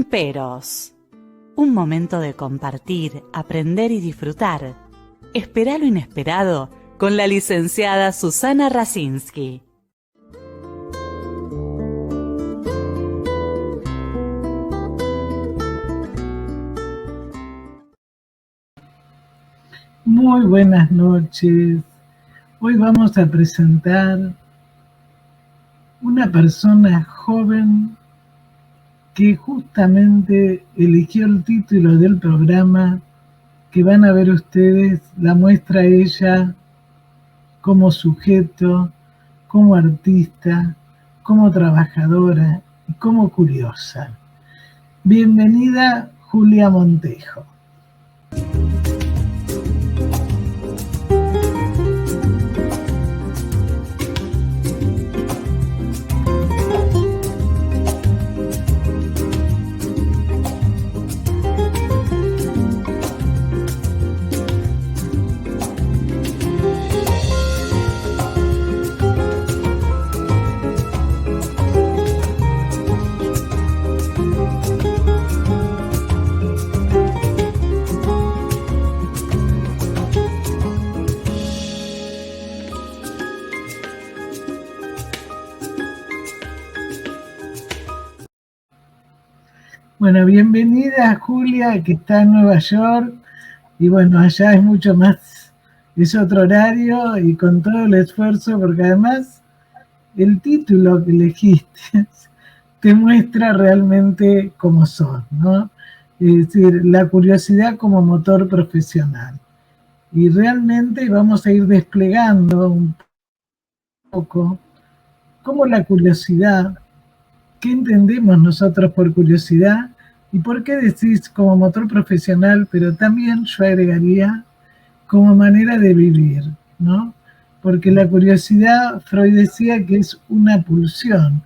Peros. Un momento de compartir, aprender y disfrutar. Espera lo inesperado con la licenciada Susana Rasinski. Muy buenas noches. Hoy vamos a presentar una persona joven que justamente eligió el título del programa que van a ver ustedes, la muestra ella como sujeto, como artista, como trabajadora y como curiosa. Bienvenida, Julia Montejo. Bueno, bienvenida Julia, que está en Nueva York, y bueno, allá es mucho más, es otro horario, y con todo el esfuerzo, porque además el título que elegiste te muestra realmente cómo sos, ¿no? Es decir, la curiosidad como motor profesional. Y realmente vamos a ir desplegando un poco cómo la curiosidad, ¿qué entendemos nosotros por curiosidad? ¿Y por qué decís como motor profesional, pero también yo agregaría como manera de vivir, ¿no? Porque la curiosidad, Freud decía que es una pulsión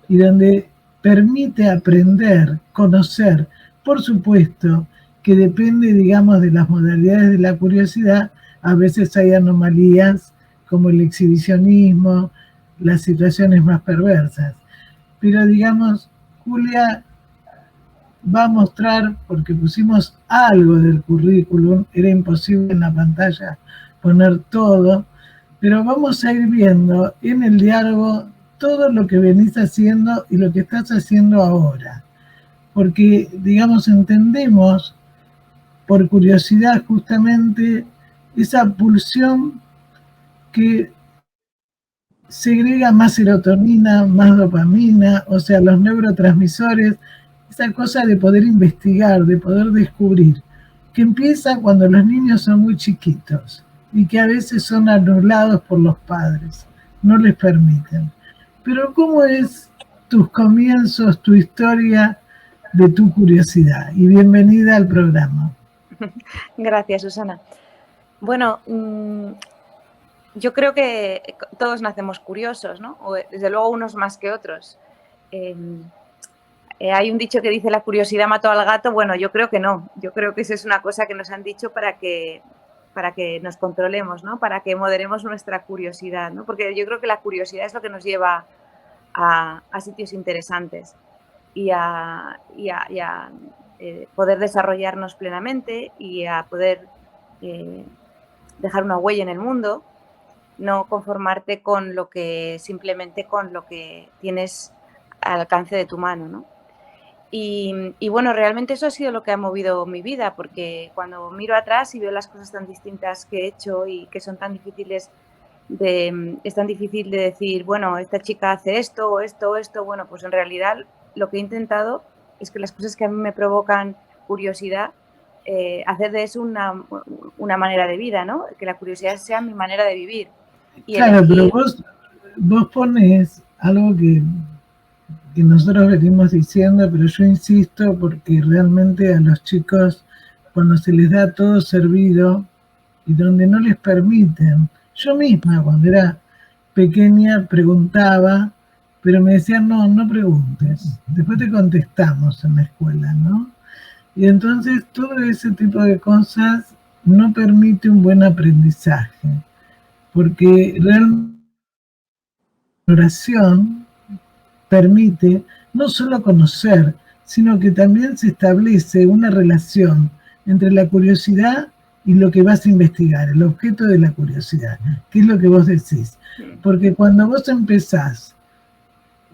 y donde permite aprender, conocer. Por supuesto que depende, digamos, de las modalidades de la curiosidad. A veces hay anomalías como el exhibicionismo, las situaciones más perversas. Pero digamos, Julia va a mostrar, porque pusimos algo del currículum, era imposible en la pantalla poner todo, pero vamos a ir viendo en el diálogo todo lo que venís haciendo y lo que estás haciendo ahora. Porque, digamos, entendemos por curiosidad justamente esa pulsión que segrega más serotonina, más dopamina, o sea, los neurotransmisores, esa cosa de poder investigar, de poder descubrir, que empieza cuando los niños son muy chiquitos y que a veces son anulados por los padres, no les permiten. Pero ¿cómo es tus comienzos, tu historia de tu curiosidad? Y bienvenida al programa. Gracias, Susana. Bueno, yo creo que todos nacemos curiosos, ¿no? O desde luego unos más que otros. Hay un dicho que dice la curiosidad mató al gato. Bueno, yo creo que no. Yo creo que eso es una cosa que nos han dicho para que nos controlemos, ¿no? Para que moderemos nuestra curiosidad, ¿no? Porque yo creo que la curiosidad es lo que nos lleva a sitios interesantes y a poder desarrollarnos plenamente y a poder dejar una huella en el mundo, no conformarte con lo que simplemente con lo que tienes al alcance de tu mano, ¿no? Y bueno, realmente eso ha sido lo que ha movido mi vida, porque cuando miro atrás y veo las cosas tan distintas que he hecho y que son tan difíciles es tan difícil de decir, bueno, esta chica hace esto o esto o esto, bueno, pues en realidad lo que he intentado es que las cosas que a mí me provocan curiosidad, hacer de eso una manera de vida, ¿no? Que la curiosidad sea mi manera de vivir. Y claro, elegir... pero vos pones algo que nosotros venimos diciendo, pero yo insisto porque realmente a los chicos, cuando se les da todo servido y donde no les permiten, yo misma cuando era pequeña preguntaba, pero me decían, no preguntes, después te contestamos en la escuela, ¿no? Y entonces todo ese tipo de cosas no permite un buen aprendizaje, porque realmente la oración permite no solo conocer, sino que también se establece una relación entre la curiosidad y lo que vas a investigar, el objeto de la curiosidad, que es lo que vos decís. Porque cuando vos empezás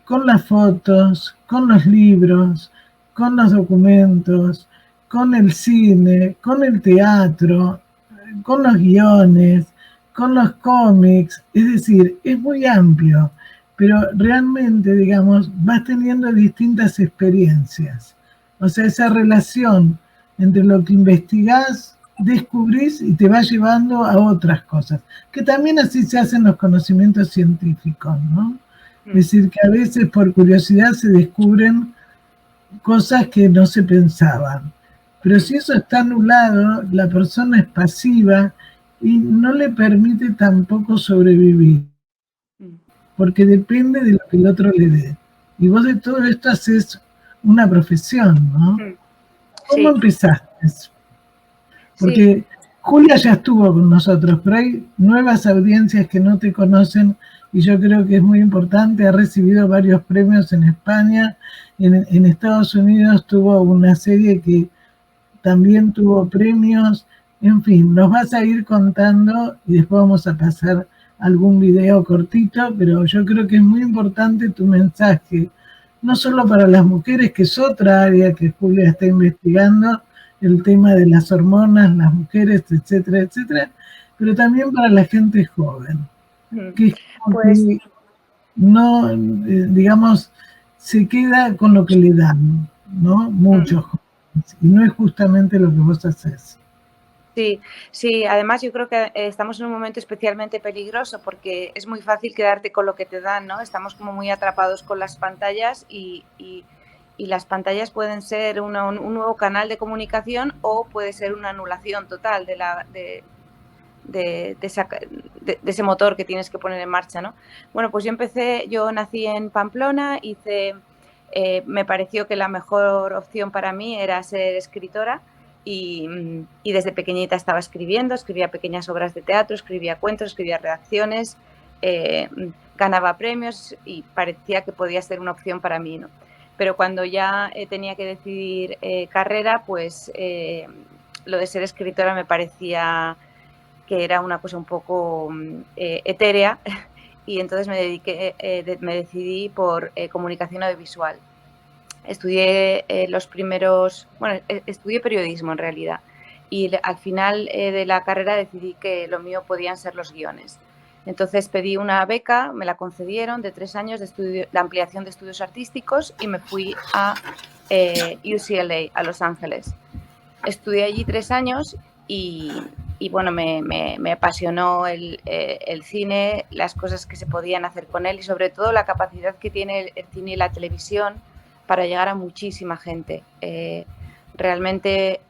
con las fotos, con los libros, con los documentos, con el cine, con el teatro, con los guiones, con los cómics, es decir, es muy amplio, pero realmente, digamos, vas teniendo distintas experiencias. O sea, esa relación entre lo que investigás, descubrís y te va llevando a otras cosas, que también así se hacen los conocimientos científicos, ¿no? Es decir, que a veces por curiosidad se descubren cosas que no se pensaban. Pero si eso está anulado, la persona es pasiva y no le permite tampoco sobrevivir, porque depende de lo que el otro le dé. Y vos de todo esto haces una profesión, ¿no? ¿Cómo empezaste? Porque Julia ya estuvo con nosotros, pero hay nuevas audiencias que no te conocen y yo creo que es muy importante. Ha recibido varios premios en España, en Estados Unidos tuvo una serie que también tuvo premios. En fin, nos vas a ir contando y después vamos a pasar algún video cortito, pero yo creo que es muy importante tu mensaje, no solo para las mujeres, que es otra área que Julia está investigando, el tema de las hormonas, las mujeres, etcétera, etcétera, pero también para la gente joven, que es como que no, digamos, se queda con lo que le dan, ¿no? Muchos jóvenes, y no es justamente lo que vos haces. Sí, sí, además yo creo que estamos en un momento especialmente peligroso porque es muy fácil quedarte con lo que te dan, ¿no? Estamos como muy atrapados con las pantallas y las pantallas pueden ser un nuevo canal de comunicación o puede ser una anulación total de ese motor que tienes que poner en marcha, ¿no? Bueno, pues yo nací en Pamplona, me pareció que la mejor opción para mí era ser escritora. Y desde pequeñita estaba escribiendo, escribía pequeñas obras de teatro, escribía cuentos, escribía redacciones, ganaba premios y parecía que podía ser una opción para mí, ¿no? Pero cuando ya tenía que decidir carrera, pues lo de ser escritora me parecía que era una cosa un poco etérea y entonces me decidí por comunicación audiovisual. Estudié estudié periodismo en realidad y al final de la carrera decidí que lo mío podían ser los guiones. Entonces pedí una beca, me la concedieron de 3 años de ampliación de estudios artísticos y me fui a UCLA, a Los Ángeles. Estudié allí 3 años y bueno, me apasionó el cine, las cosas que se podían hacer con él y sobre todo la capacidad que tiene el cine y la televisión para llegar a muchísima gente. Realmente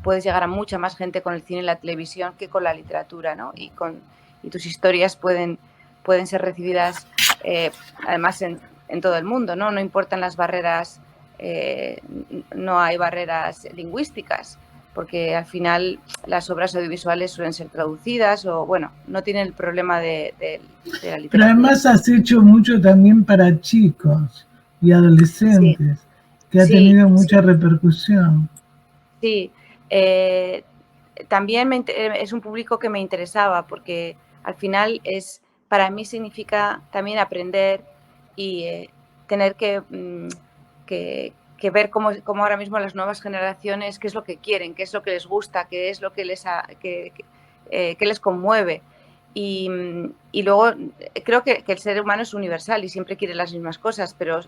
puedes llegar a mucha más gente con el cine y la televisión que con la literatura, ¿no? Y tus historias pueden ser recibidas además en todo el mundo, ¿no? No importan las barreras, no hay barreras lingüísticas, porque al final las obras audiovisuales suelen ser traducidas o, bueno, no tienen el problema de la literatura. Pero además has hecho mucho también para chicos y adolescentes, que ha tenido mucha repercusión. Sí, también es un público que me interesaba porque al final para mí significa también aprender y tener que ver cómo ahora mismo las nuevas generaciones, qué es lo que quieren, qué es lo que les gusta, qué es lo que les conmueve. Y luego creo que el ser humano es universal y siempre quiere las mismas cosas, pero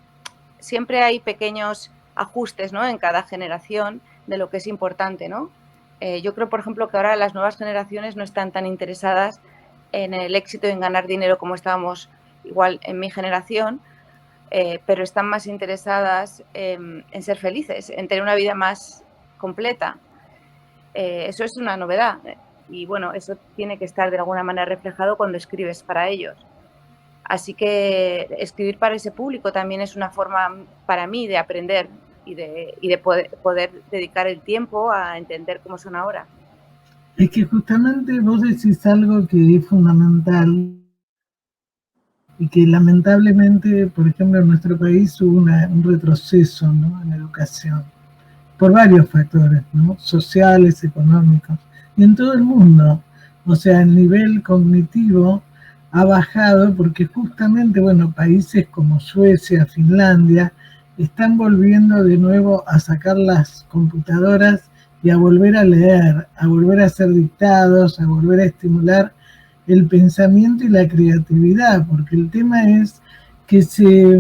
siempre hay pequeños ajustes, ¿no?, en cada generación de lo que es importante, ¿no? Yo creo, por ejemplo, que ahora las nuevas generaciones no están tan interesadas en el éxito y en ganar dinero como estábamos igual en mi generación, pero están más interesadas en ser felices, en tener una vida más completa. Eso es una novedad y, bueno, eso tiene que estar de alguna manera reflejado cuando escribes para ellos. Así que escribir para ese público también es una forma para mí de aprender y de poder dedicar el tiempo a entender cómo son ahora. Es que justamente vos decís algo que es fundamental y que lamentablemente, por ejemplo, en nuestro país hubo un retroceso, ¿no?, en la educación, por varios factores, ¿no?, sociales, económicos, y en todo el mundo. O sea, el nivel cognitivo ha bajado porque justamente, bueno, países como Suecia, Finlandia, están volviendo de nuevo a sacar las computadoras y a volver a leer, a volver a hacer dictados, a volver a estimular el pensamiento y la creatividad, porque el tema es que se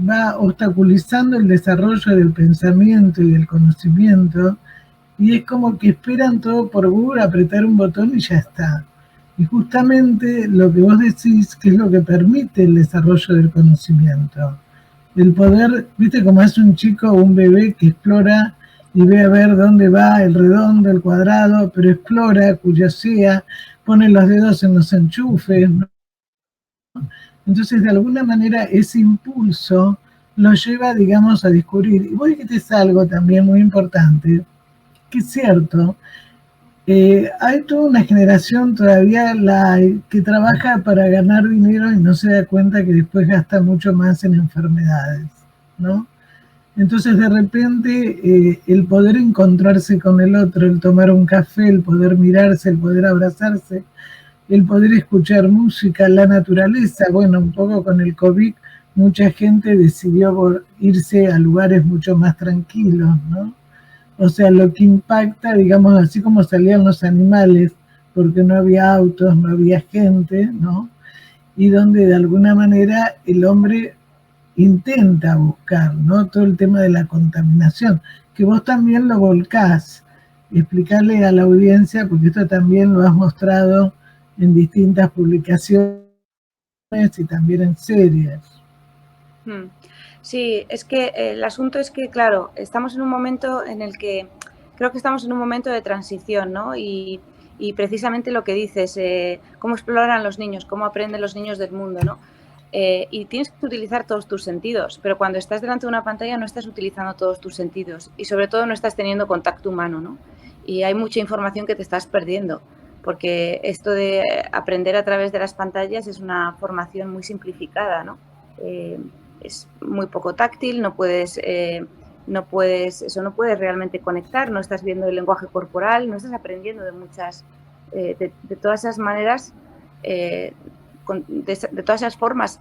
va obstaculizando el desarrollo del pensamiento y del conocimiento, y es como que esperan todo por Google, apretar un botón y ya está. Y justamente lo que vos decís, que es lo que permite el desarrollo del conocimiento. El poder, viste, como es un chico o un bebé que explora y ve a ver dónde va el redondo, el cuadrado, pero explora, curiosea, pone los dedos en los enchufes, ¿no? Entonces, de alguna manera, ese impulso lo lleva, digamos, a descubrir. Y vos dijiste algo también muy importante, que es cierto. Hay toda una generación todavía que trabaja para ganar dinero y no se da cuenta que después gasta mucho más en enfermedades, ¿no? Entonces, de repente, el poder encontrarse con el otro, el tomar un café, el poder mirarse, el poder abrazarse, el poder escuchar música, la naturaleza, bueno, un poco con el COVID, mucha gente decidió irse a lugares mucho más tranquilos, ¿no? O sea, lo que impacta, digamos, así como salían los animales, porque no había autos, no había gente, ¿no? Y donde de alguna manera el hombre intenta buscar, ¿no?, todo el tema de la contaminación, que vos también lo volcás. Explicarle a la audiencia, porque esto también lo has mostrado en distintas publicaciones y también en series. Sí, es que el asunto es que, claro, estamos en un momento en el que creo que estamos en un momento de transición, ¿no? Y precisamente lo que dices, cómo exploran los niños, cómo aprenden los niños del mundo, ¿no? Y tienes que utilizar todos tus sentidos, pero cuando estás delante de una pantalla no estás utilizando todos tus sentidos y sobre todo no estás teniendo contacto humano, ¿no? Y hay mucha información que te estás perdiendo, porque esto de aprender a través de las pantallas es una formación muy simplificada, ¿no? Es muy poco táctil, no puedes realmente conectar, no estás viendo el lenguaje corporal, no estás aprendiendo de muchas, de todas esas maneras, de todas esas formas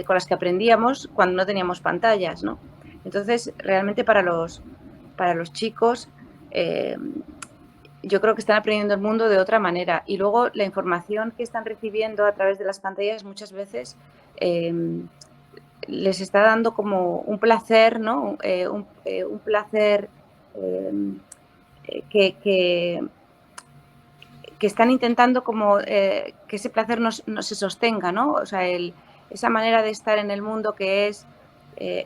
con las que aprendíamos cuando no teníamos pantallas, ¿no? Entonces, realmente para los chicos, yo creo que están aprendiendo el mundo de otra manera. Y luego la información que están recibiendo a través de las pantallas muchas veces les está dando como un placer, ¿no? Un placer que están intentando como que ese placer no se sostenga, ¿no? O sea, esa manera de estar en el mundo que es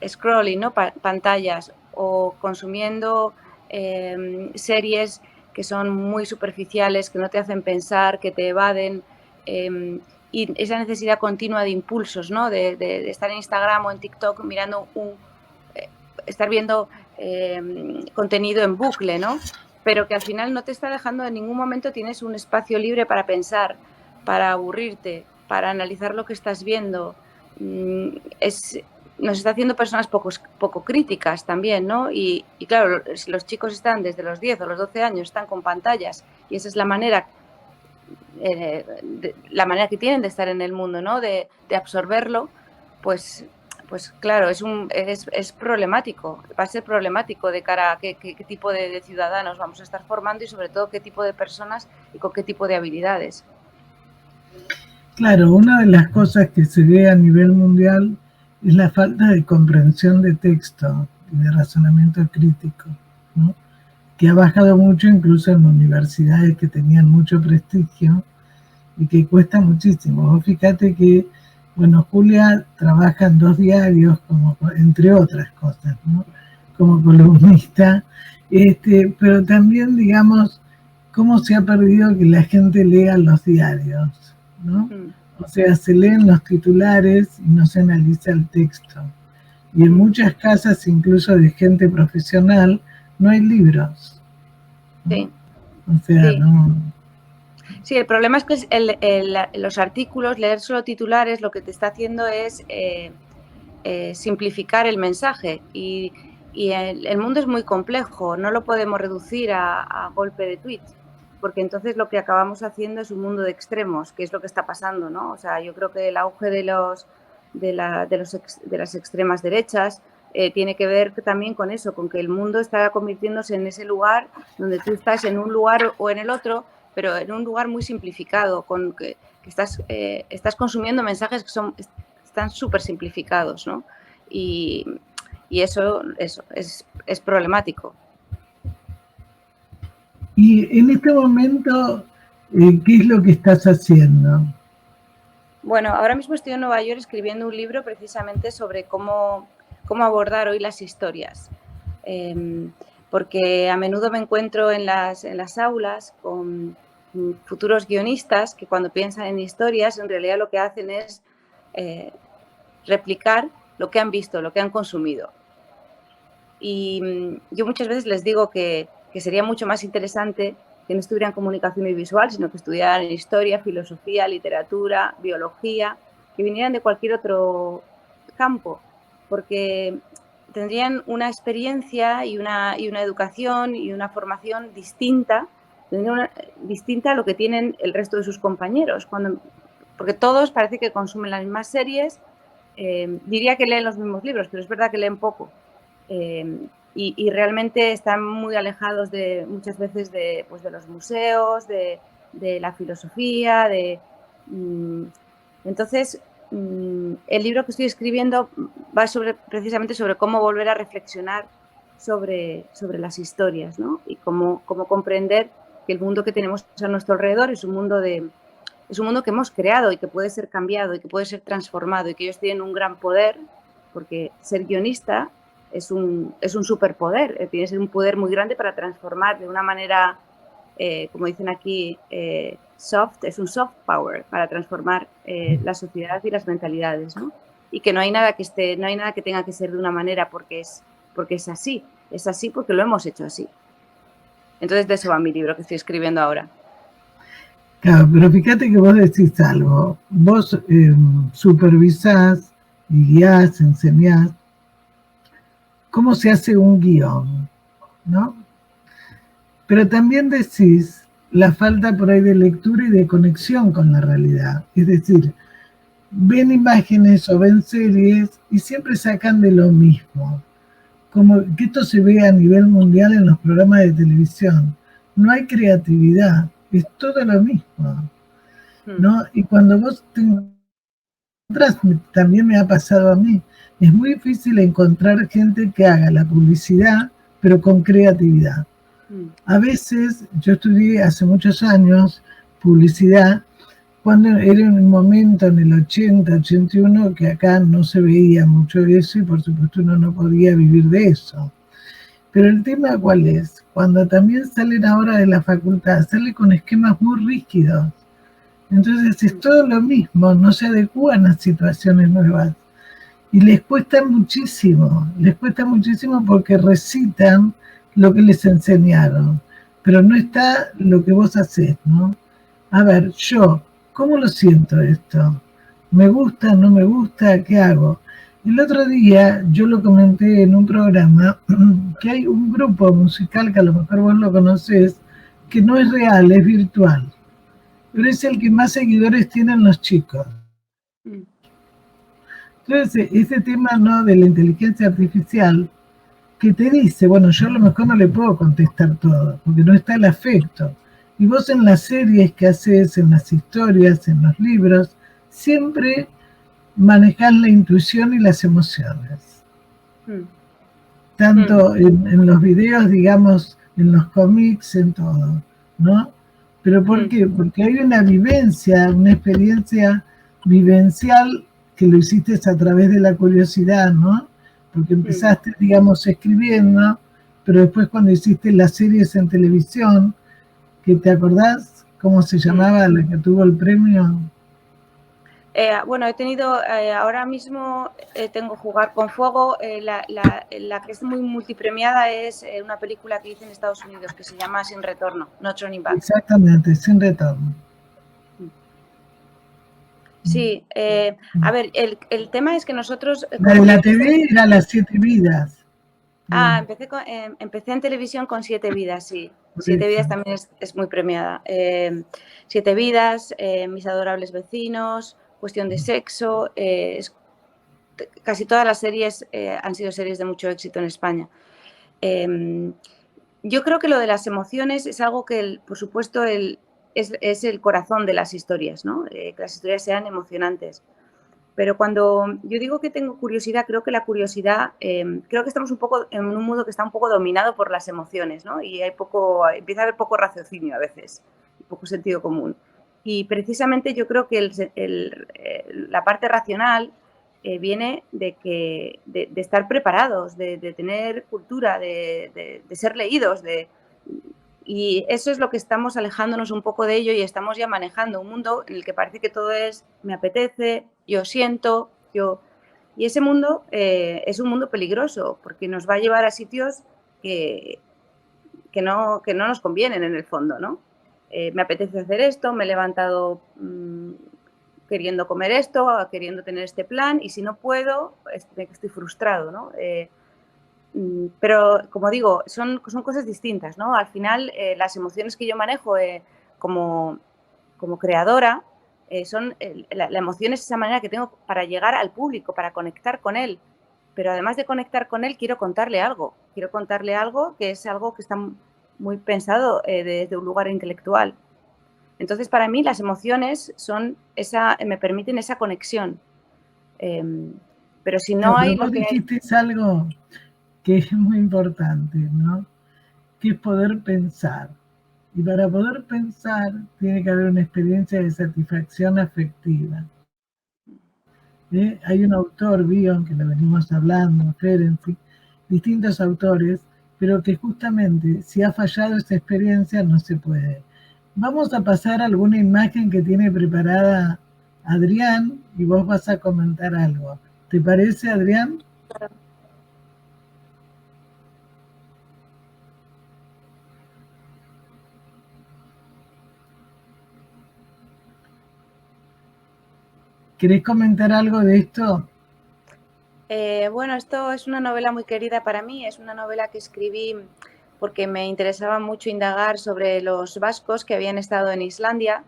scrolling, ¿no? Pantallas o consumiendo series que son muy superficiales, que no te hacen pensar, que te evaden, y esa necesidad continua de impulsos, ¿no? De estar en Instagram o en TikTok mirando estar viendo contenido en bucle, ¿no? Pero que al final no te está dejando, en ningún momento tienes un espacio libre para pensar, para aburrirte, para analizar lo que estás viendo. Nos está haciendo personas poco críticas también, ¿no? Y claro, si los chicos están desde los 10 o los 12 años, están con pantallas y esa es la manera que tienen de estar en el mundo, ¿no? De absorberlo, pues claro, es problemático, va a ser problemático de cara a qué tipo de ciudadanos vamos a estar formando y sobre todo qué tipo de personas y con qué tipo de habilidades. Claro, una de las cosas que se ve a nivel mundial es la falta de comprensión de texto y de razonamiento crítico, ¿no? Que ha bajado mucho incluso en universidades que tenían mucho prestigio y que cuesta muchísimo. Vos fíjate que, bueno, Julia trabaja en 2 diarios, como, entre otras cosas, ¿no?, como columnista, pero también, digamos, cómo se ha perdido que la gente lea los diarios, ¿no? O sea, se leen los titulares y no se analiza el texto. Y en muchas casas, incluso de gente profesional, no hay libros, ¿no? Sí. O sea, sí. no. Sí, el problema es que los artículos, leer solo titulares, lo que te está haciendo es simplificar el mensaje y el mundo es muy complejo, no lo podemos reducir a golpe de tweet, porque entonces lo que acabamos haciendo es un mundo de extremos, que es lo que está pasando, ¿no? O sea, yo creo que el auge de las extremas derechas tiene que ver también con eso, con que el mundo está convirtiéndose en ese lugar donde tú estás en un lugar o en el otro, pero en un lugar muy simplificado, con que estás consumiendo mensajes que están súper simplificados, ¿no? Y eso es problemático. Y en este momento, ¿qué es lo que estás haciendo? Bueno, ahora mismo estoy en Nueva York escribiendo un libro precisamente sobre cómo abordar hoy las historias. Porque a menudo me encuentro en las aulas con futuros guionistas que cuando piensan en historias en realidad lo que hacen es replicar lo que han visto, lo que han consumido. Y yo muchas veces les digo que sería mucho más interesante que no estuvieran en comunicación audiovisual, sino que estudiaran historia, filosofía, literatura, biología, que vinieran de cualquier otro campo, porque tendrían una experiencia y una educación y una formación distinta, distinta a lo que tienen el resto de sus compañeros, porque todos parece que consumen las mismas series, diría que leen los mismos libros, pero es verdad que leen poco. Y realmente están muy alejados muchas veces de los museos, de la filosofía, entonces el libro que estoy escribiendo va precisamente sobre cómo volver a reflexionar sobre las historias, ¿no? Y cómo comprender que el mundo que tenemos a nuestro alrededor es un mundo que hemos creado y que puede ser cambiado y que puede ser transformado y que ellos tienen un gran poder, porque ser guionista es un superpoder, tienes un poder muy grande para transformar de una manera, como dicen aquí, soft, es un soft power para transformar la sociedad y las mentalidades, ¿no? Y que no hay nada que tenga que ser de una manera porque es así porque lo hemos hecho así. Entonces de eso va mi libro que estoy escribiendo ahora. Claro, pero fíjate que vos decís algo, vos supervisás y guiás, enseñás cómo se hace un guión, ¿no? Pero también decís la falta por ahí de lectura y de conexión con la realidad. Es decir, ven imágenes o ven series y siempre sacan de lo mismo. Como que esto se ve a nivel mundial en los programas de televisión. No hay creatividad, es todo lo mismo, ¿no? Y cuando vos te encontrás, también me ha pasado a mí, es muy difícil encontrar gente que haga la publicidad, pero con creatividad. A veces, yo estudié hace muchos años publicidad, cuando era un momento en el 80, 81, que acá no se veía mucho eso y por supuesto uno no podía vivir de eso. Pero el tema ¿cuál es? Cuando también salen ahora de la facultad, salen con esquemas muy rígidos. Entonces es todo lo mismo, no se adecúan a situaciones nuevas. Y les cuesta muchísimo porque recitan lo que les enseñaron, pero no está lo que vos hacés, ¿no? A ver, yo, ¿cómo lo siento esto? ¿Me gusta, no me gusta? ¿Qué hago? El otro día yo lo comenté en un programa que hay un grupo musical que a lo mejor vos lo conocés, que no es real, es virtual, pero es el que más seguidores tienen los chicos. Entonces, ese tema, ¿no?, de la inteligencia artificial, que te dice, bueno, yo a lo mejor no le puedo contestar todo, porque no está el afecto. Y vos en las series que haces, en las historias, en los libros, siempre manejás la intuición y las emociones. Tanto en los videos, digamos, en los cómics, en todo, ¿no? ¿Pero por qué? Porque hay una vivencia, una experiencia vivencial que lo hiciste a través de la curiosidad, ¿no? Porque empezaste, digamos, escribiendo, pero después cuando hiciste las series en televisión, que ¿te acordás cómo se llamaba la que tuvo el premio? Bueno, he tenido, ahora mismo tengo Jugar con Fuego, la que es muy multipremiada es una película que hice en Estados Unidos que se llama Sin Retorno, No Turning Back. Exactamente, Sin Retorno. Sí, a ver, el tema es que nosotros... La de la TV era Las Siete Vidas. Empecé en televisión con Siete Vidas, sí. Por Siete eso. Vidas también es muy premiada. Siete Vidas, Mis adorables vecinos, Cuestión de sexo, casi todas las series han sido series de mucho éxito en España. Yo creo que lo de las emociones es algo que, por supuesto, es el corazón de las historias, ¿no? Que las historias sean emocionantes. Pero cuando yo digo que tengo curiosidad, creo que la curiosidad, creo que estamos un poco en un mundo que está un poco dominado por las emociones, ¿no? Y empieza a haber poco raciocinio a veces, poco sentido común. Y precisamente yo creo que la parte racional viene de estar preparados, de tener cultura, de ser leídos, y eso es lo que estamos alejándonos un poco de ello y estamos ya manejando un mundo en el que parece que todo es me apetece, yo siento, yo... Y ese mundo es un mundo peligroso porque nos va a llevar a sitios que no nos convienen en el fondo, ¿no? Me apetece hacer esto, me he levantado queriendo comer esto, queriendo tener este plan, y si no puedo, estoy frustrado, ¿no? Pero, como digo, son cosas distintas, ¿no? Al final, las emociones que yo manejo como creadora la emoción es esa manera que tengo para llegar al público, para conectar con él. Pero además de conectar con él, quiero contarle algo. Quiero contarle algo que es algo que está muy pensado desde un lugar intelectual. Entonces, para mí, las emociones me permiten esa conexión. Pero si no hay vos dijiste algo que es muy importante, ¿no? Que es poder pensar. Y para poder pensar tiene que haber una experiencia de satisfacción afectiva. Hay un autor, Bion, que lo venimos hablando, Ferenczi, distintos autores, pero que justamente si ha fallado esa experiencia no se puede. Vamos a pasar alguna imagen que tiene preparada Adrián y vos vas a comentar algo. ¿Te parece, Adrián? Claro. ¿Querés comentar algo de esto? Bueno, esto es una novela muy querida para mí, es una novela que escribí porque me interesaba mucho indagar sobre los vascos que habían estado en Islandia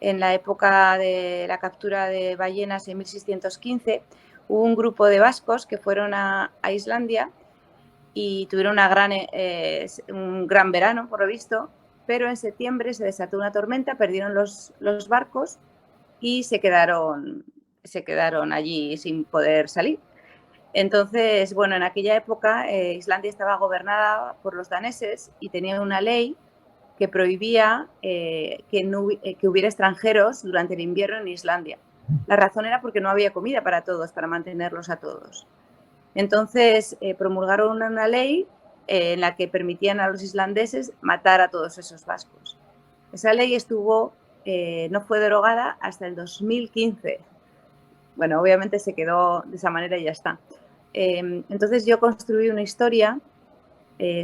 en la época de la captura de ballenas en 1615. Hubo un grupo de vascos que fueron a Islandia y tuvieron un gran verano, por lo visto, pero en septiembre se desató una tormenta, perdieron los barcos y se quedaron allí sin poder salir. Entonces, bueno, en aquella época Islandia estaba gobernada por los daneses y tenía una ley que prohibía que hubiera extranjeros durante el invierno en Islandia. La razón era porque no había comida para todos, para mantenerlos a todos. Entonces promulgaron una ley en la que permitían a los islandeses matar a todos esos vascos. Esa ley no fue derogada hasta el 2015. Bueno, obviamente se quedó de esa manera y ya está. Entonces yo construí una historia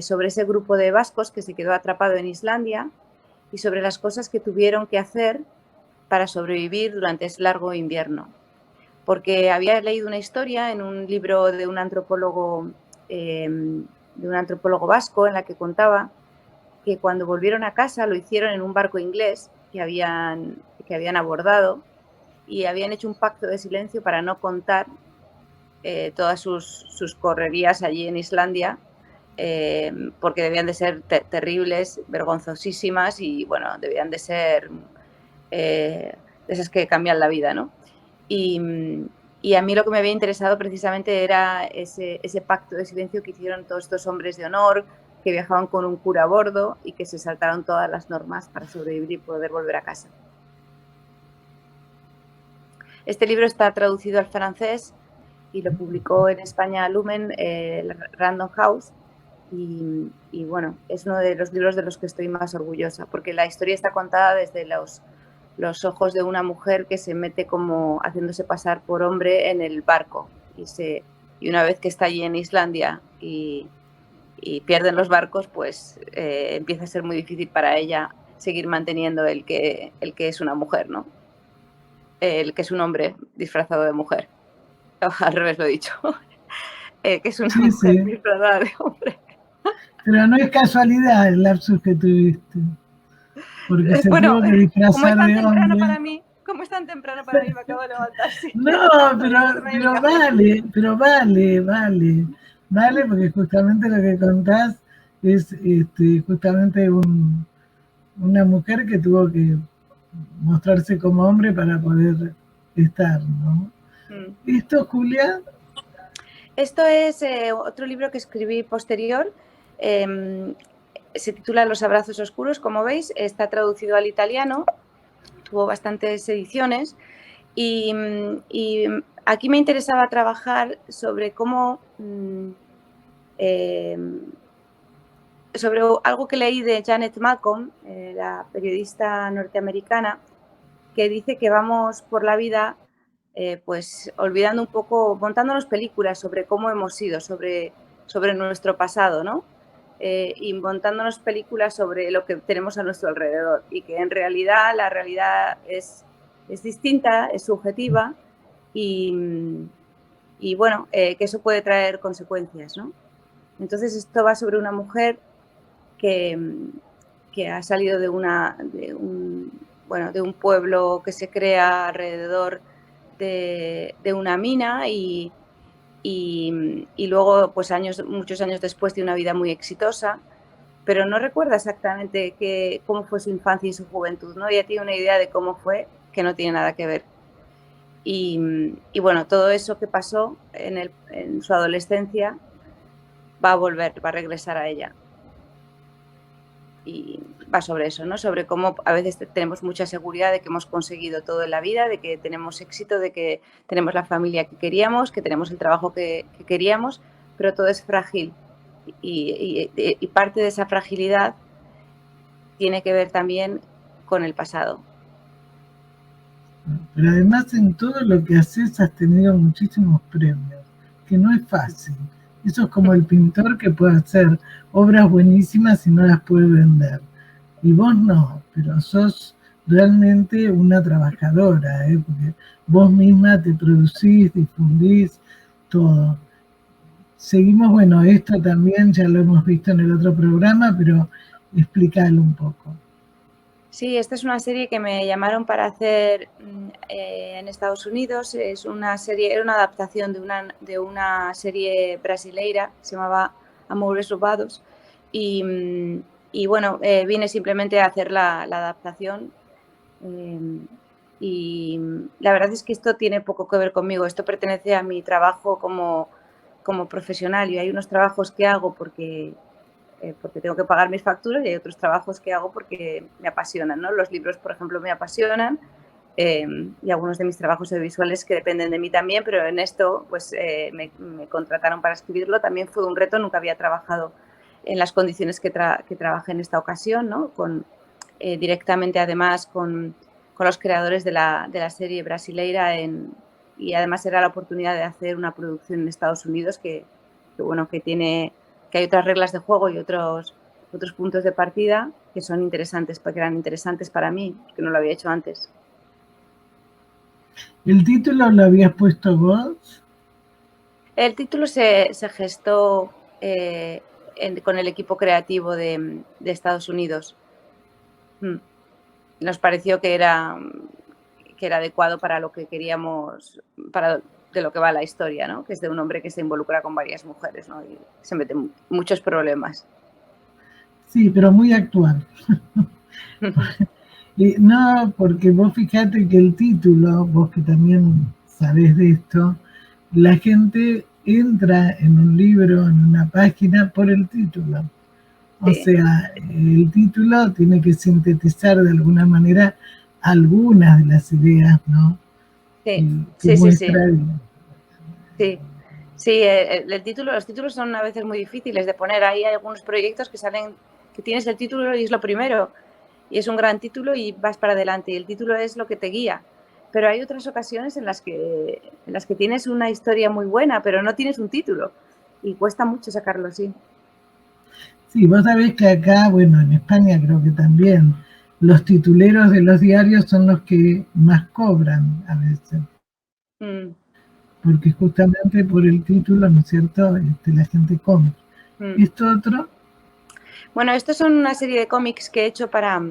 sobre ese grupo de vascos que se quedó atrapado en Islandia y sobre las cosas que tuvieron que hacer para sobrevivir durante ese largo invierno. Porque había leído una historia en un libro de un antropólogo vasco en la que contaba que cuando volvieron a casa lo hicieron en un barco inglés que habían abordado y habían hecho un pacto de silencio para no contar todas sus correrías allí en Islandia, porque debían de ser terribles, vergonzosísimas y, bueno, debían de ser de esas que cambian la vida, ¿no? Y a mí lo que me había interesado precisamente era ese pacto de silencio que hicieron todos estos hombres de honor que viajaban con un cura a bordo y que se saltaron todas las normas para sobrevivir y poder volver a casa. Este libro está traducido al francés y lo publicó en España Lumen, Random House, y bueno, es uno de los libros de los que estoy más orgullosa, porque la historia está contada desde los ojos de una mujer que se mete como haciéndose pasar por hombre en el barco y una vez que está allí en Islandia y pierden los barcos, pues empieza a ser muy difícil para ella seguir manteniendo el que es una mujer, ¿no? el que es un hombre disfrazado de mujer. Al revés lo he dicho. Que es una mujer disfrazada de hombre. Pero no es casualidad el lapsus que tuviste. Porque se tuvo que disfrazar de hombre. Como es tan temprano para mí, me acabo de levantar. Sí. No, pero vale, porque justamente lo que contás es justamente una mujer que tuvo que mostrarse como hombre para poder estar, ¿no? ¿Esto, Julia? Esto es otro libro que escribí posterior. Se titula Los abrazos oscuros, como veis, está traducido al italiano, tuvo bastantes ediciones y aquí me interesaba trabajar sobre cómo, sobre algo que leí de Janet Malcolm, la periodista norteamericana, que dice que vamos por la vida pues olvidando un poco, montándonos películas sobre cómo hemos sido, sobre nuestro pasado, ¿no? Y montándonos películas sobre lo que tenemos a nuestro alrededor y que en realidad la realidad es distinta, es subjetiva y bueno, que eso puede traer consecuencias, ¿no? Entonces esto va sobre una mujer que ha salido de un pueblo que se crea alrededor de una mina y luego, pues muchos años después, de una vida muy exitosa, pero no recuerda exactamente cómo fue su infancia y su juventud, ¿no? Ella tiene una idea de cómo fue que no tiene nada que ver. Y bueno, todo eso que pasó en su adolescencia va a regresar a ella. Y va sobre eso, ¿no? Sobre cómo a veces tenemos mucha seguridad de que hemos conseguido todo en la vida, de que tenemos éxito, de que tenemos la familia que queríamos, que tenemos el trabajo que queríamos, pero todo es frágil. Y parte de esa fragilidad tiene que ver también con el pasado. Pero además en todo lo que haces has tenido muchísimos premios, que no es fácil. Eso es como el pintor que puede hacer obras buenísimas y no las puede vender. Y vos no, pero sos realmente una trabajadora, porque vos misma te producís, difundís, todo. Seguimos, bueno, esto también ya lo hemos visto en el otro programa, pero explícalo un poco. Sí, esta es una serie que me llamaron para hacer en Estados Unidos. Es una serie, era una adaptación de una serie brasileira, se llamaba Amores Roubados. Y bueno, vine simplemente a hacer la adaptación. Y la verdad es que esto tiene poco que ver conmigo. Esto pertenece a mi trabajo como profesional. Y hay unos trabajos que hago porque tengo que pagar mis facturas y hay otros trabajos que hago porque me apasionan, ¿no? Los libros, por ejemplo, me apasionan y algunos de mis trabajos audiovisuales que dependen de mí también, pero en esto pues me contrataron para escribirlo. También fue un reto, nunca había trabajado en las condiciones que trabajé en esta ocasión, ¿no? Directamente además con los creadores de la serie brasileira y además era la oportunidad de hacer una producción en Estados Unidos que hay otras reglas de juego y otros puntos de partida que son interesantes, porque eran interesantes para mí, que no lo había hecho antes. ¿El título lo habías puesto vos? El título se gestó con el equipo creativo de Estados Unidos. Nos pareció que era adecuado para lo que queríamos, de lo que va la historia, ¿no? Que es de un hombre que se involucra con varias mujeres, ¿no? Y se mete muchos problemas. Sí, pero muy actual. No, porque vos fijate que el título, vos que también sabés de esto, la gente entra en un libro, en una página, por el título. O sea, el título tiene que sintetizar de alguna manera algunas de las ideas, ¿no? Sí. Los títulos son a veces muy difíciles de poner. Hay algunos proyectos que tienes el título y es lo primero, y es un gran título y vas para adelante, y el título es lo que te guía. Pero hay otras ocasiones en las que tienes una historia muy buena, pero no tienes un título, y cuesta mucho sacarlo así. Sí, vos sabés que acá, bueno, en España creo que también, los tituleros de los diarios son los que más cobran a veces. Porque justamente por el título, ¿no es cierto?, la gente come. ¿Esto otro? Bueno, estos son una serie de cómics que he hecho para...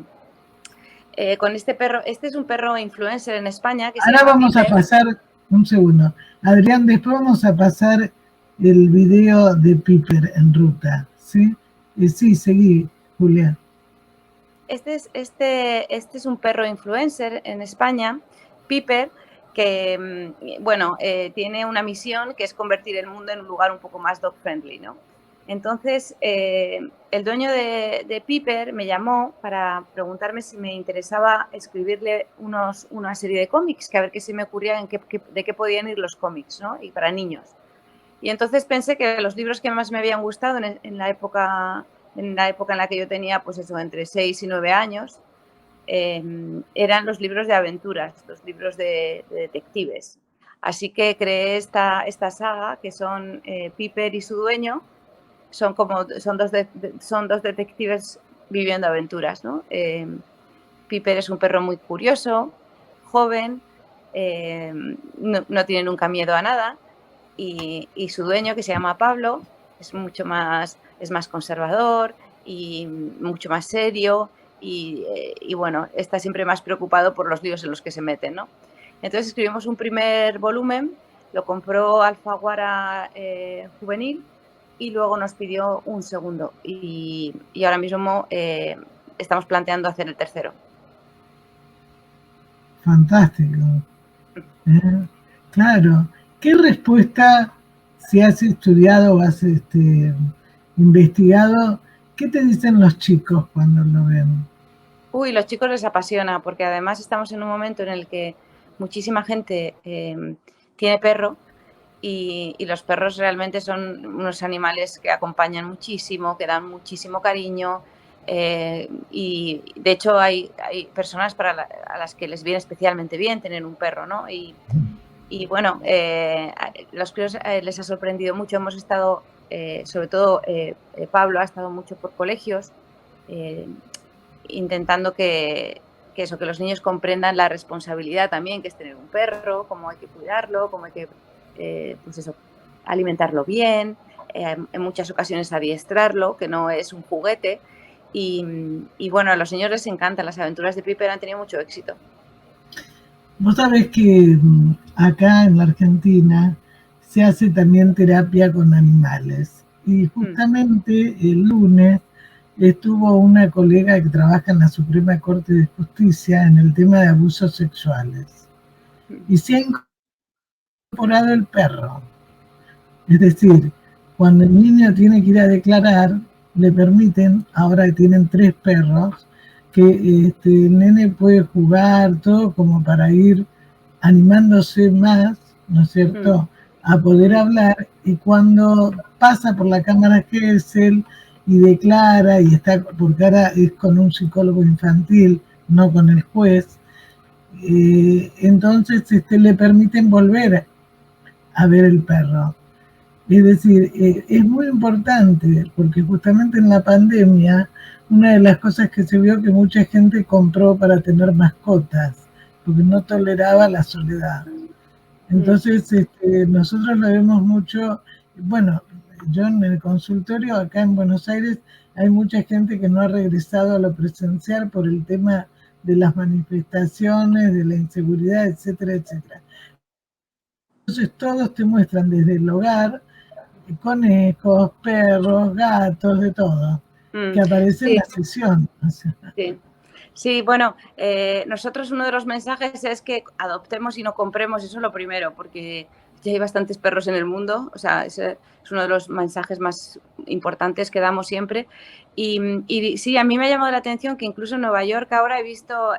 con este perro, este es un perro influencer en España. Que ahora vamos a pasar, un segundo, Adrián, después vamos a pasar el video de Piper en ruta, ¿sí? Sí, seguí, Julia. Este es un perro influencer en España, Piper, que, bueno, tiene una misión que es convertir el mundo en un lugar un poco más dog friendly, ¿no? Entonces, el dueño de Piper me llamó para preguntarme si me interesaba escribirle una serie de cómics, que a ver qué se me ocurría, de qué podían ir los cómics, ¿no? Y para niños. Y entonces pensé que los libros que más me habían gustado en la época en la que yo tenía, pues eso, entre 6 y 9 años, eran los libros de aventuras, los libros de detectives. Así que creé esta saga, que son Piper y su dueño. Son dos detectives viviendo aventuras, ¿no? Piper es un perro muy curioso, joven, no tiene nunca miedo a nada, y su dueño, que se llama Pablo, es más conservador y mucho más serio y bueno, está siempre más preocupado por los líos en los que se meten, ¿no? Entonces escribimos un primer volumen, lo compró Alfaguara Juvenil y luego nos pidió un segundo y ahora mismo estamos planteando hacer el tercero. Fantástico. Claro. ¿Qué respuesta, si has estudiado o has investigado, qué te dicen los chicos cuando lo ven? Uy, los chicos les apasiona, porque además estamos en un momento en el que muchísima gente tiene perro y los perros realmente son unos animales que acompañan muchísimo, que dan muchísimo cariño y de hecho hay personas a las que les viene especialmente bien tener un perro, ¿no? Y bueno, los críos les ha sorprendido mucho. Hemos estado, sobre todo Pablo ha estado mucho por colegios intentando que los niños comprendan la responsabilidad también que es tener un perro, cómo hay que cuidarlo, cómo hay que pues eso, alimentarlo bien, en muchas ocasiones adiestrarlo, que no es un juguete. Y bueno, a los niños les encantan. Las aventuras de Piper han tenido mucho éxito. Vos sabés que acá en la Argentina se hace también terapia con animales. Y justamente el lunes estuvo una colega que trabaja en la Suprema Corte de Justicia en el tema de abusos sexuales. Y se ha incorporado el perro. Es decir, cuando el niño tiene que ir a declarar, le permiten, ahora que tienen 3 perros, que el nene puede jugar, todo como para ir animándose más, ¿no es cierto?, a poder hablar, y cuando pasa por la cámara Gesell y declara, y está, porque ahora es con un psicólogo infantil, no con el juez, entonces le permiten volver a ver el perro. Es decir, es muy importante, porque justamente en la pandemia, una de las cosas que se vio que mucha gente compró para tener mascotas, porque no toleraba la soledad. Entonces, nosotros lo vemos mucho, bueno, yo en el consultorio acá en Buenos Aires hay mucha gente que no ha regresado a lo presencial por el tema de las manifestaciones, de la inseguridad, etcétera, etcétera. Entonces todos te muestran desde el hogar, conejos, perros, gatos, de todo, que aparece en la sesión. O sea. Sí, bueno, nosotros uno de los mensajes es que adoptemos y no compremos, eso es lo primero, porque ya hay bastantes perros en el mundo, o sea, ese es uno de los mensajes más importantes que damos siempre. Y sí, a mí me ha llamado la atención que incluso en Nueva York ahora he visto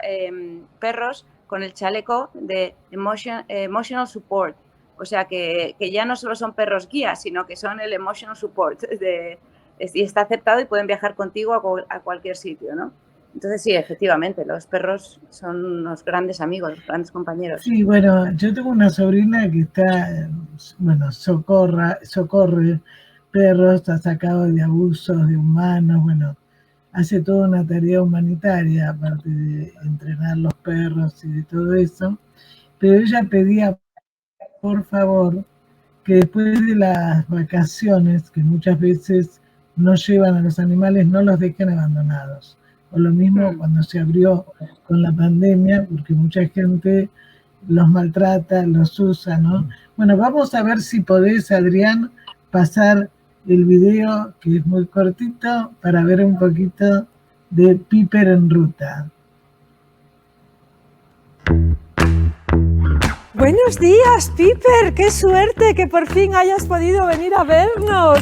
perros con el chaleco de emotional support, o sea, que ya no solo son perros guías, sino que son el emotional support, y está aceptado y pueden viajar contigo a cualquier sitio, ¿no? Entonces sí, efectivamente, los perros son unos grandes amigos, grandes compañeros. Sí, bueno, yo tengo una sobrina que está, bueno, socorre perros, ha sacado de abusos de humanos, bueno, hace toda una tarea humanitaria, aparte de entrenar los perros y de todo eso, pero ella pedía, por favor, que después de las vacaciones, que muchas veces no llevan a los animales, no los dejen abandonados. O lo mismo cuando se abrió con la pandemia, porque mucha gente los maltrata, los usa, ¿no? Bueno, vamos a ver si podés, Adrián, pasar el video, que es muy cortito, para ver un poquito de Piper en ruta. Buenos días, Piper. ¡Qué suerte que por fin hayas podido venir a vernos!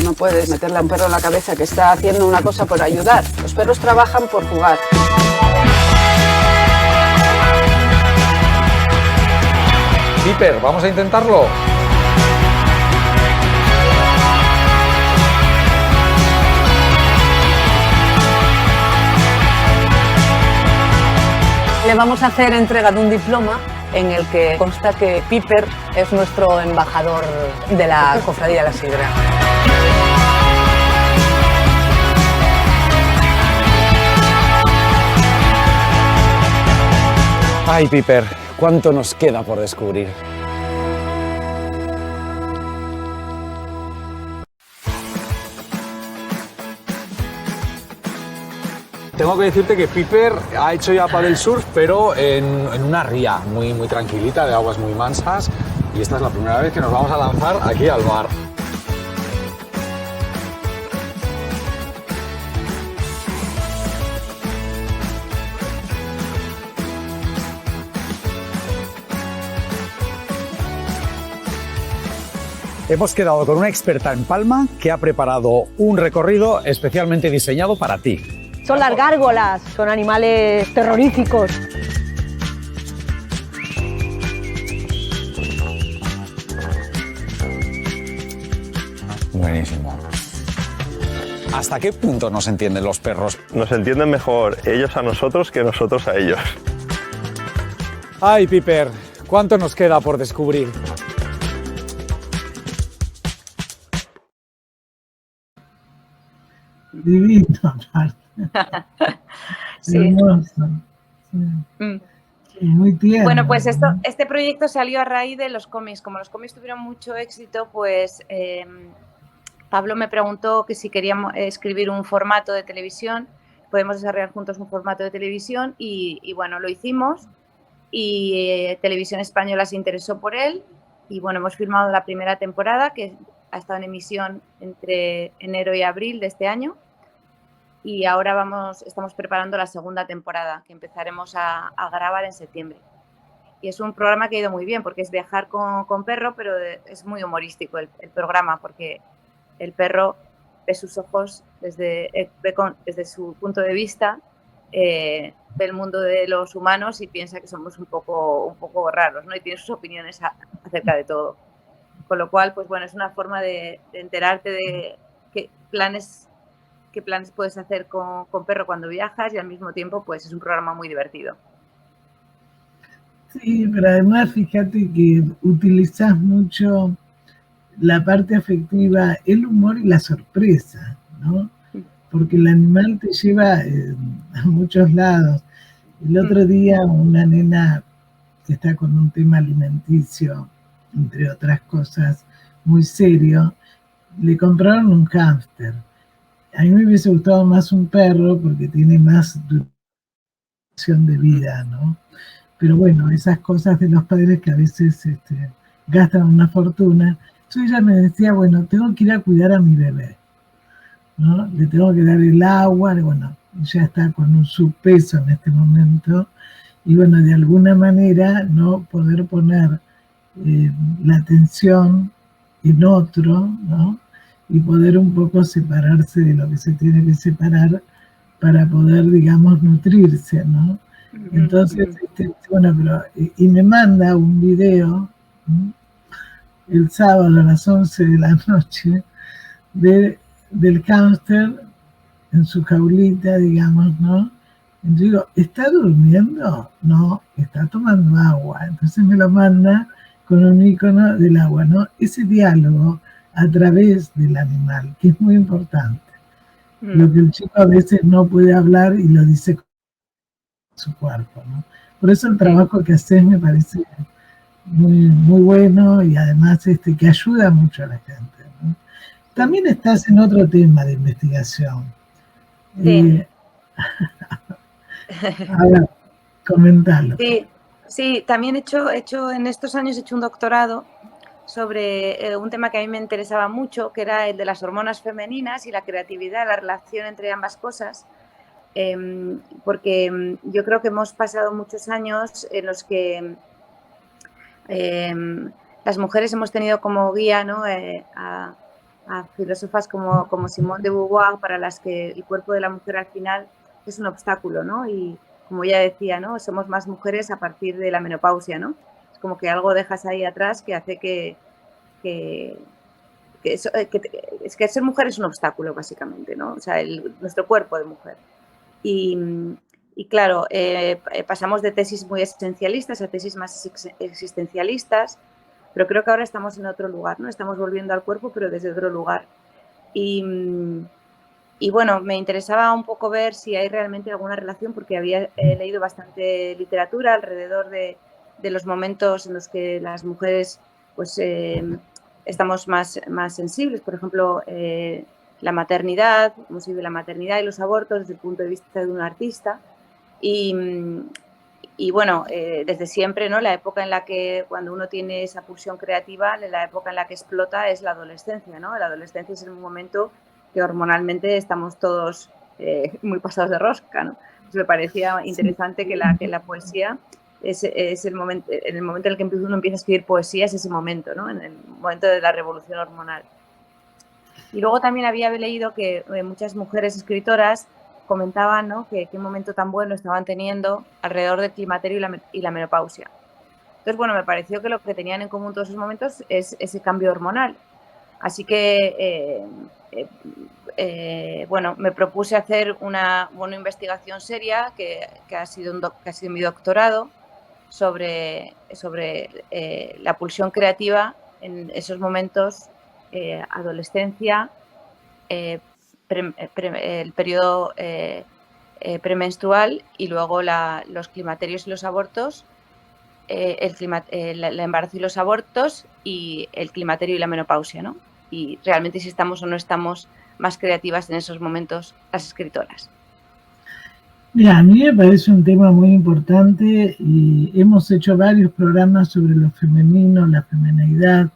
No puedes meterle a un perro en la cabeza que está haciendo una cosa por ayudar. Los perros trabajan por jugar. Piper, vamos a intentarlo. Le vamos a hacer entrega de un diploma en el que consta que Piper es nuestro embajador de la Cofradía de la Sidra. Ay, Piper, ¿cuánto nos queda por descubrir? Tengo que decirte que Piper ha hecho ya paddle surf, pero en una ría muy tranquilita, de aguas muy mansas, y esta es la primera vez que nos vamos a lanzar aquí al mar. Hemos quedado con una experta en Palma que ha preparado un recorrido especialmente diseñado para ti. Son las gárgolas, son animales terroríficos. Buenísimo. ¿Hasta qué punto nos entienden los perros? Nos entienden mejor ellos a nosotros que nosotros a ellos. Ay, Piper, ¿cuánto nos queda por descubrir? Divino, aparte. Sí. Hermoso. Sí. Muy tierno. Bueno, pues este proyecto salió a raíz de los cómics. Como los cómics tuvieron mucho éxito, pues Pablo me preguntó que si queríamos escribir un formato de televisión, podemos desarrollar juntos un formato de televisión y bueno, lo hicimos y Televisión Española se interesó por él y bueno, hemos filmado la primera temporada que ha estado en emisión entre enero y abril de este año. Y ahora estamos preparando la segunda temporada, que empezaremos a grabar en septiembre. Y es un programa que ha ido muy bien, porque es viajar con perro, pero es muy humorístico el programa, porque el perro ve sus ojos desde su punto de vista, ve el mundo de los humanos y piensa que somos un poco raros, ¿no? Y tiene sus opiniones acerca de todo. Con lo cual, pues bueno, es una forma de enterarte de qué planes puedes hacer con perro cuando viajas y al mismo tiempo pues es un programa muy divertido. Sí, pero además fíjate que utilizas mucho la parte afectiva, el humor y la sorpresa, ¿no? Porque el animal te lleva a muchos lados. El otro día una nena que está con un tema alimenticio, entre otras cosas, muy serio, le compraron un hámster. A mí me hubiese gustado más un perro porque tiene más duración de vida, ¿no? Pero bueno, esas cosas de los padres que a veces gastan una fortuna. Entonces ella me decía, bueno, tengo que ir a cuidar a mi bebé, ¿no? Le tengo que dar el agua, bueno, ella está con un subpeso en este momento. Y bueno, de alguna manera, ¿no? Poder poner la atención en otro, ¿no? Y poder un poco separarse de lo que se tiene que separar para poder, digamos, nutrirse, ¿no? Entonces, bueno, pero, y me manda un video el sábado a las 11 de la noche del hámster en su jaulita, digamos, ¿no? Y digo, ¿está durmiendo? No, está tomando agua. Entonces me lo manda con un icono del agua, ¿no? Ese diálogo a través del animal, que es muy importante. Lo que el chico a veces no puede hablar y lo dice con su cuerpo, ¿no? Por eso el trabajo que haces me parece muy bueno y además que ayuda mucho a la gente, ¿no? También estás en otro tema de investigación. Sí. A ver, comentalo. Sí, también he hecho en estos años he hecho un doctorado sobre un tema que a mí me interesaba mucho, que era el de las hormonas femeninas y la creatividad, la relación entre ambas cosas, porque yo creo que hemos pasado muchos años en los que las mujeres hemos tenido como guía, ¿no? a filósofas como Simone de Beauvoir, para las que el cuerpo de la mujer al final es un obstáculo, ¿no? Y como ella decía, ¿no? Somos más mujeres a partir de la menopausia, ¿no? Es como que algo dejas ahí atrás que hace que ser mujer es un obstáculo, básicamente, ¿no? O sea, nuestro cuerpo de mujer. Y claro, pasamos de tesis muy existencialistas a tesis más existencialistas, pero creo que ahora estamos en otro lugar, ¿no? Estamos volviendo al cuerpo, pero desde otro lugar. Y bueno, me interesaba un poco ver si hay realmente alguna relación, porque había leído bastante literatura alrededor de los momentos en los que las mujeres pues estamos más sensibles. Por ejemplo, la maternidad, cómo se vive la maternidad y los abortos desde el punto de vista de un artista. Y bueno, desde siempre, ¿no? La época en la que cuando uno tiene esa pulsión creativa, la época en la que explota es la adolescencia, ¿no? La adolescencia es un momento que hormonalmente estamos todos muy pasados de rosca, ¿no? Entonces me parecía interesante que la poesía es el momento, en el momento en el que uno empieza a escribir poesía, es ese momento, ¿no? En el momento de la revolución hormonal. Y luego también había leído que muchas mujeres escritoras comentaban, ¿no? que qué momento tan bueno estaban teniendo alrededor del climaterio y la menopausia. Entonces, bueno, me pareció que lo que tenían en común todos esos momentos es ese cambio hormonal. Así que, bueno, me propuse hacer una investigación seria que ha sido mi doctorado sobre la pulsión creativa en esos momentos, adolescencia, el periodo premenstrual y luego los climaterios y los abortos, el embarazo y los abortos y el climaterio y la menopausia, ¿no? Y realmente si estamos o no estamos más creativas en esos momentos las escritoras. Mira, a mí me parece un tema muy importante y hemos hecho varios programas sobre lo femenino, la femineidad,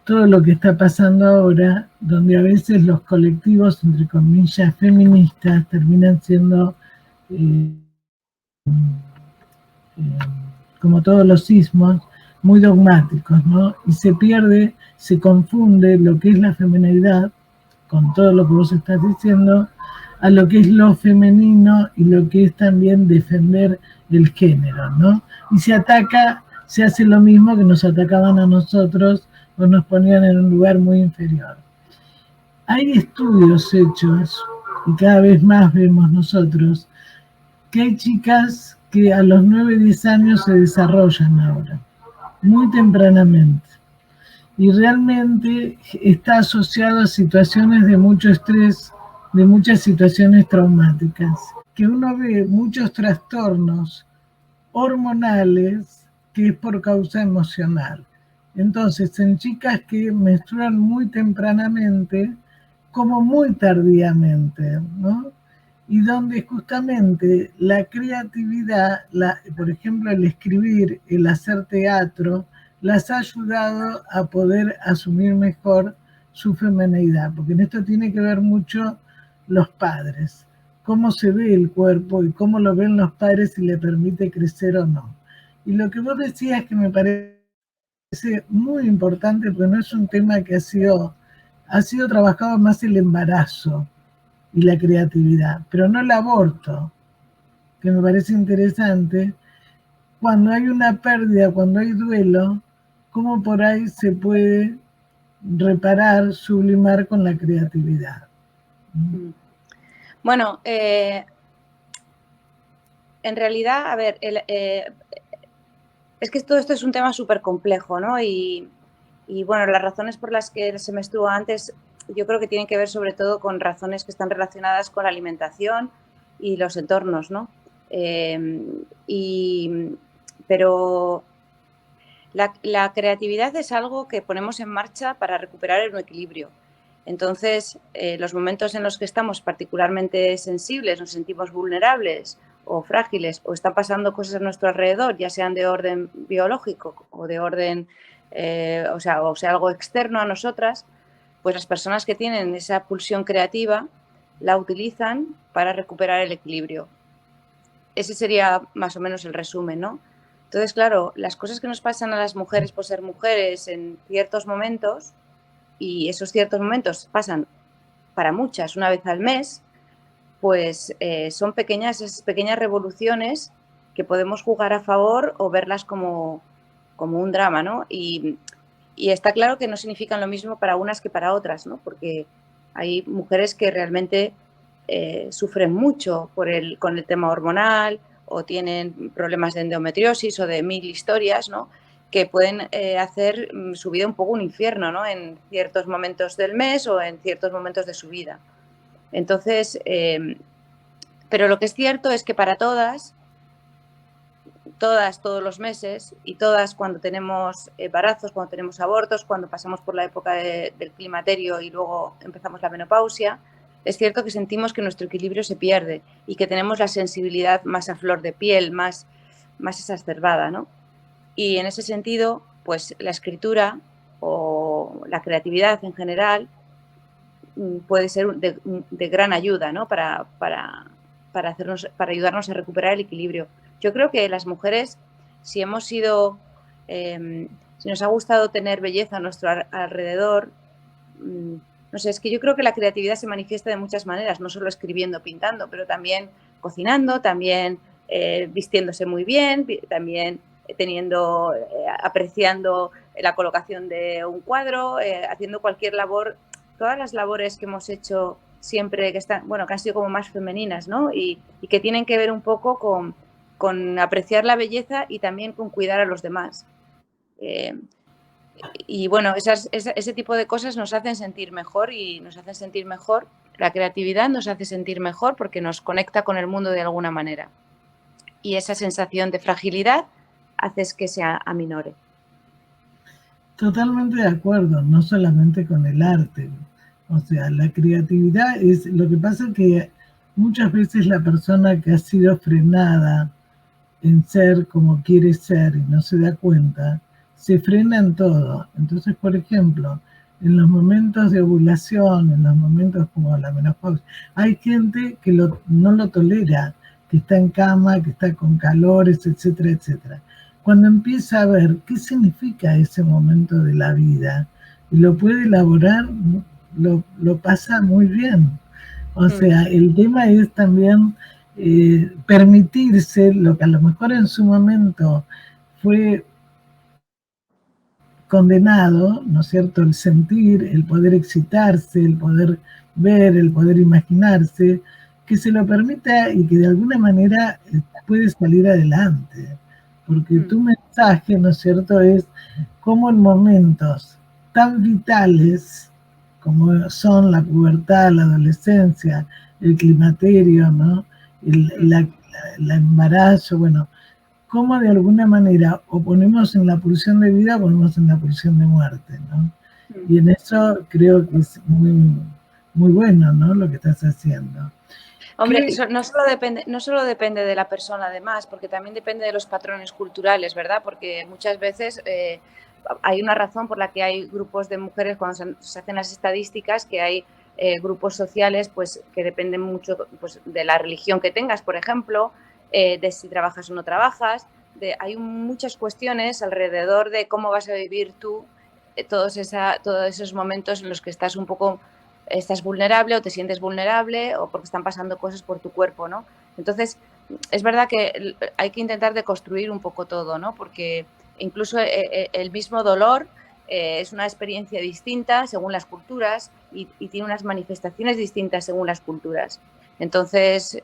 todo lo que está pasando ahora, donde a veces los colectivos, entre comillas, feministas, terminan siendo, como todos los sismos, muy dogmáticos, ¿no? Y se confunde lo que es la femineidad, con todo lo que vos estás diciendo, a lo que es lo femenino y lo que es también defender el género, ¿no? Y se hace lo mismo que nos atacaban a nosotros o nos ponían en un lugar muy inferior. Hay estudios hechos, y cada vez más vemos nosotros, que hay chicas que a los 9, 10 años se desarrollan ahora, muy tempranamente. Y realmente está asociado a situaciones de mucho estrés, de muchas situaciones traumáticas, que uno ve muchos trastornos hormonales que es por causa emocional. Entonces, en chicas que menstruan muy tempranamente, como muy tardíamente, ¿no? Y donde justamente la creatividad, por ejemplo, el escribir, el hacer teatro, las ha ayudado a poder asumir mejor su femineidad, porque en esto tiene que ver mucho los padres, cómo se ve el cuerpo y cómo lo ven los padres, si le permite crecer o no. Y lo que vos decías que me parece muy importante, porque no es un tema que ha sido trabajado más el embarazo y la creatividad, pero no el aborto, que me parece interesante. Cuando hay una pérdida, cuando hay duelo, cómo por ahí se puede reparar, sublimar con la creatividad. Bueno, en realidad, a ver, Es que todo esto es un tema súper complejo, ¿no? Y bueno, las razones por las que se menstrua antes yo creo que tienen que ver sobre todo con razones que están relacionadas con la alimentación y los entornos, ¿no? Pero la creatividad es algo que ponemos en marcha para recuperar el equilibrio. Entonces, los momentos en los que estamos particularmente sensibles, nos sentimos vulnerables o frágiles, o están pasando cosas a nuestro alrededor, ya sean de orden biológico o de orden, o sea, algo externo a nosotras, pues las personas que tienen esa pulsión creativa la utilizan para recuperar el equilibrio. Ese sería más o menos el resumen, ¿no? Entonces, claro, las cosas que nos pasan a las mujeres por ser mujeres en ciertos momentos, y esos ciertos momentos pasan para muchas una vez al mes, pues son esas pequeñas revoluciones que podemos jugar a favor o verlas como un drama, ¿no? Y está claro que no significan lo mismo para unas que para otras, ¿no? Porque hay mujeres que realmente sufren mucho con el tema hormonal o tienen problemas de endometriosis o de 1000 historias, ¿no? Que pueden hacer su vida un poco un infierno, ¿no? En ciertos momentos del mes o en ciertos momentos de su vida. Entonces, pero lo que es cierto es que para todas, todos los meses y todas cuando tenemos embarazos, cuando tenemos abortos, cuando pasamos por la época del climaterio y luego empezamos la menopausia, es cierto que sentimos que nuestro equilibrio se pierde y que tenemos la sensibilidad más a flor de piel, más exacerbada, ¿no? Y en ese sentido, pues la escritura o la creatividad en general puede ser de gran ayuda, ¿no? Para ayudarnos a recuperar el equilibrio. Yo creo que las mujeres, si nos ha gustado tener belleza a nuestro alrededor, no sé, es que yo creo que la creatividad se manifiesta de muchas maneras, no solo escribiendo, pintando, pero también cocinando, también vistiéndose muy bien, también apreciando la colocación de un cuadro, haciendo cualquier labor, todas las labores que hemos hecho siempre que han sido como más femeninas, ¿no? Y que tienen que ver un poco con apreciar la belleza y también con cuidar a los demás. Y bueno, ese tipo de cosas nos hacen sentir mejor y nos hacen sentir mejor. La creatividad nos hace sentir mejor porque nos conecta con el mundo de alguna manera. Y esa sensación de fragilidad hace que se aminore. Totalmente de acuerdo, no solamente con el arte. O sea, la creatividad es lo que pasa que muchas veces la persona que ha sido frenada en ser como quiere ser y no se da cuenta, se frena en todo. Entonces, por ejemplo, en los momentos de ovulación, en los momentos como la menopausia, hay gente que no lo tolera, que está en cama, que está con calores, etcétera, etcétera. Cuando empieza a ver qué significa ese momento de la vida y lo puede elaborar, lo pasa muy bien. O sea, el tema es también permitirse lo que a lo mejor en su momento fue condenado, ¿no es cierto? El sentir, el poder excitarse, el poder ver, el poder imaginarse, que se lo permita y que de alguna manera puede salir adelante. Porque tu mensaje, ¿no es cierto?, es cómo en momentos tan vitales como son la pubertad, la adolescencia, el climaterio, ¿no?, el embarazo, bueno, cómo de alguna manera o ponemos en la pulsión de vida o ponemos en la pulsión de muerte, ¿no? Y en eso creo que es muy, muy bueno, ¿no?, lo que estás haciendo. Hombre, no solo depende de la persona, además, porque también depende de los patrones culturales, ¿verdad? Porque muchas veces hay una razón por la que hay grupos de mujeres, cuando se hacen las estadísticas, que hay grupos sociales pues que dependen mucho pues, de la religión que tengas, por ejemplo, de si trabajas o no trabajas. Hay muchas cuestiones alrededor de cómo vas a vivir tú todos esos momentos en los que estás vulnerable o te sientes vulnerable o porque están pasando cosas por tu cuerpo, ¿no? Entonces, es verdad que hay que intentar deconstruir un poco todo, ¿no? Porque incluso el mismo dolor es una experiencia distinta según las culturas y tiene unas manifestaciones distintas según las culturas. Entonces,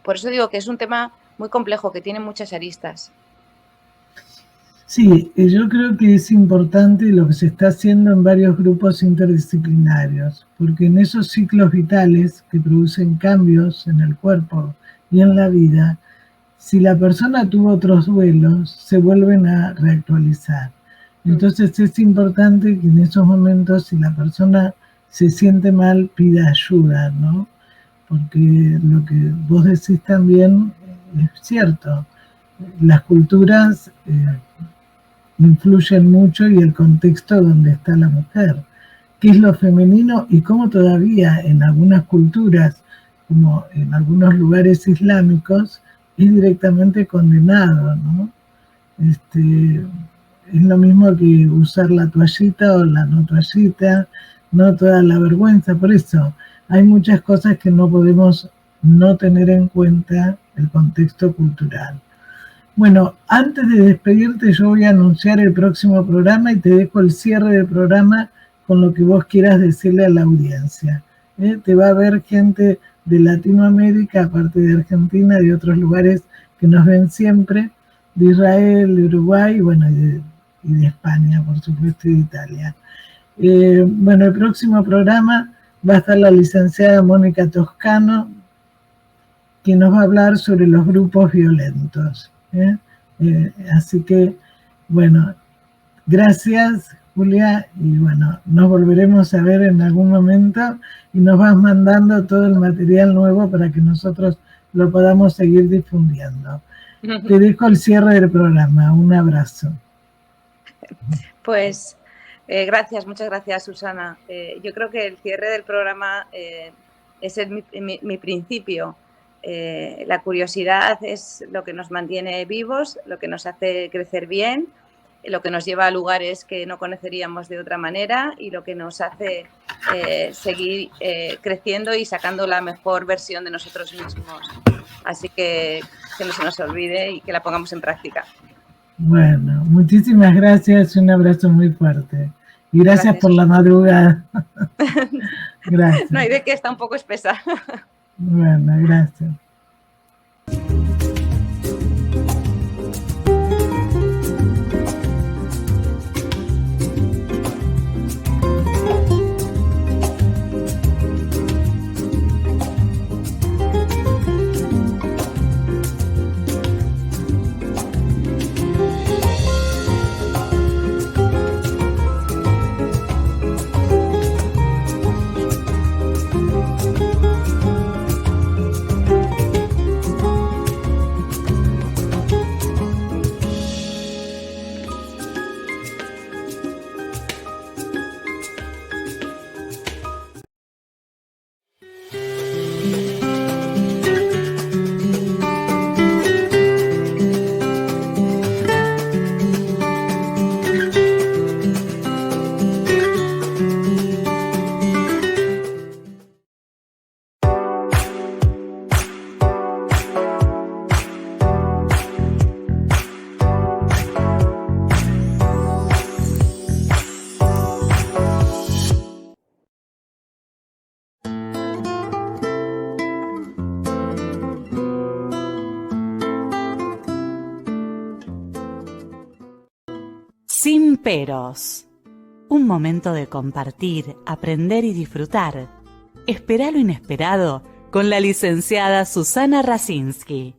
por eso digo que es un tema muy complejo, que tiene muchas aristas. Sí, yo creo que es importante lo que se está haciendo en varios grupos interdisciplinarios, porque en esos ciclos vitales que producen cambios en el cuerpo y en la vida, si la persona tuvo otros duelos, se vuelven a reactualizar. Entonces es importante que en esos momentos, si la persona se siente mal, pida ayuda, ¿no? Porque lo que vos decís también es cierto. Las culturas influyen mucho y el contexto donde está la mujer, qué es lo femenino y cómo todavía en algunas culturas, como en algunos lugares islámicos, es directamente condenado, ¿no? Es lo mismo que usar la toallita o la no toallita, no toda la vergüenza. Por eso hay muchas cosas que no podemos no tener en cuenta el contexto cultural. Bueno, antes de despedirte yo voy a anunciar el próximo programa y te dejo el cierre del programa con lo que vos quieras decirle a la audiencia. Te va a ver gente de Latinoamérica, aparte de Argentina, de otros lugares que nos ven siempre, de Israel, de Uruguay, bueno, y de España, por supuesto, y de Italia. Bueno, el próximo programa va a estar la licenciada Mónica Toscano, que nos va a hablar sobre los grupos violentos. Así que, bueno, gracias, Julia, y bueno, nos volveremos a ver en algún momento y nos vas mandando todo el material nuevo para que nosotros lo podamos seguir difundiendo. Te dejo el cierre del programa. Un abrazo. Pues gracias, muchas gracias, Susana. Yo creo que el cierre del programa es mi principio. La curiosidad es lo que nos mantiene vivos, lo que nos hace crecer bien, lo que nos lleva a lugares que no conoceríamos de otra manera y lo que nos hace seguir creciendo y sacando la mejor versión de nosotros mismos. Así que no se nos olvide y que la pongamos en práctica. Bueno, muchísimas gracias, un abrazo muy fuerte. Y gracias por la madrugada. Gracias. No hay de qué, está un poco espesa. Bueno, gracias. Sin peros. Un momento de compartir, aprender y disfrutar. Espera lo inesperado con la licenciada Susana Rasinski.